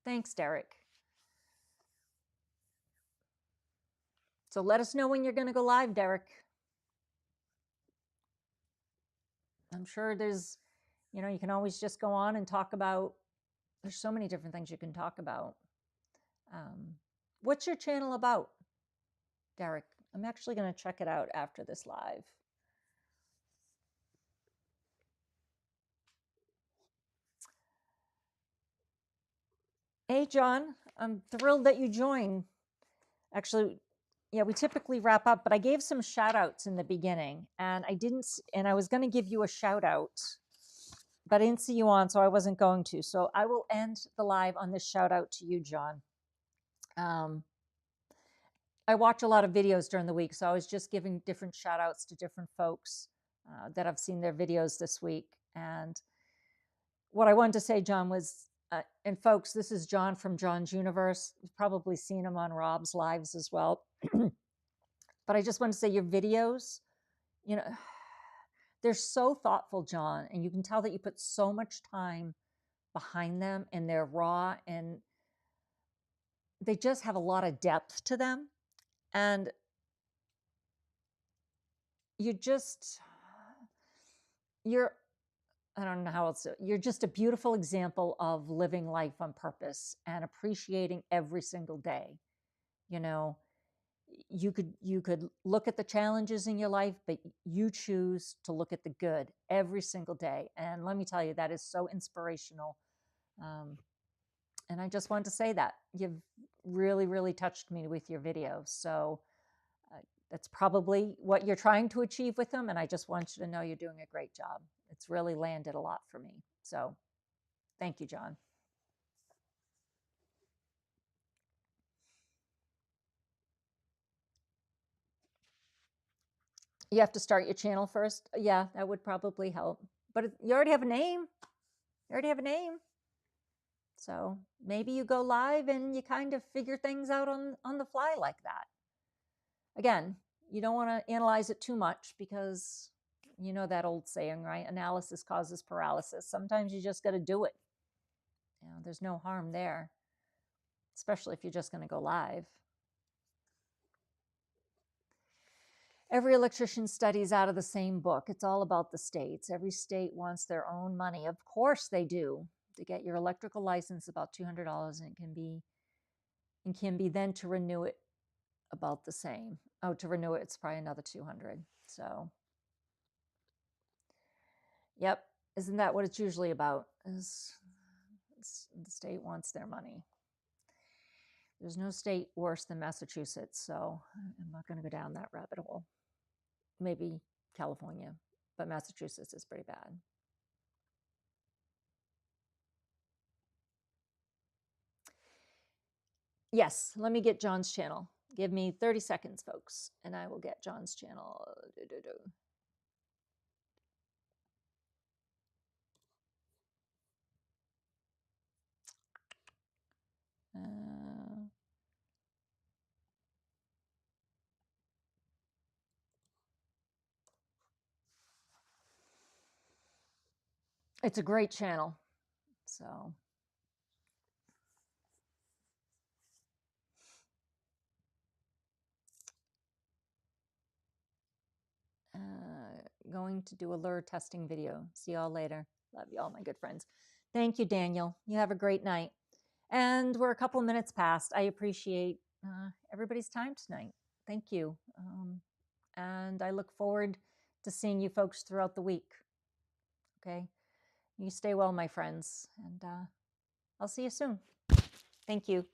thanks, Derek. So let us know when you're going to go live, Derek. I'm sure there's, you can always just go on and talk about, there's so many different things you can talk about. What's your channel about, Derek? I'm actually going to check it out after this live. Hey, John, I'm thrilled that you joined. Actually, yeah, we typically wrap up, but I gave some shout outs in the beginning and I was going to give you a shout out, but I didn't see you on, so I wasn't going to. So I will end the live on this shout out to you, John. I watch a lot of videos during the week, so I was just giving different shout outs to different folks that I've seen their videos this week. And what I wanted to say, John, was, and folks, this is John from John's Universe. You've probably seen him on Rob's lives as well. But I just want to say your videos, they're so thoughtful, John, and you can tell that you put so much time behind them, and they're raw, and they just have a lot of depth to them. And you're I don't know how else you're just a beautiful example of living life on purpose and appreciating every single day. You could look at the challenges in your life, but you choose to look at the good every single day. And let me tell you, that is so inspirational. And I just wanted to say that you've really, really touched me with your videos. So that's probably what you're trying to achieve with them. And I just want you to know you're doing a great job. It's really landed a lot for me. So thank you, John. You have to start your channel first. Yeah, that would probably help. But you already have a name. You already have a name. So maybe you go live and you kind of figure things out on the fly like that. Again, you don't want to analyze it too much because you know that old saying, right? Analysis causes paralysis. Sometimes you just got to do it. There's no harm there, especially if you're just going to go live. Every electrician studies out of the same book. It's all about the states. Every state wants their own money. Of course they do. To get your electrical license, about $200, and it can be then to renew it about the same. Oh, to renew it, it's probably another 200. So, yep. Isn't that what it's usually about? Is the state wants their money. There's no state worse than Massachusetts, so I'm not going to go down that rabbit hole. Maybe California, but Massachusetts is pretty bad. Yes, let me get John's channel. Give me 30 seconds, folks, and I will get John's channel. It's a great channel. So going to do a lure testing video. See y'all later. Love you all, my good friends. Thank you, Daniel. You have a great night. And we're a couple minutes past. I appreciate everybody's time tonight. Thank you. And I look forward to seeing you folks throughout the week. Okay. You stay well, my friends. And I'll see you soon. Thank you.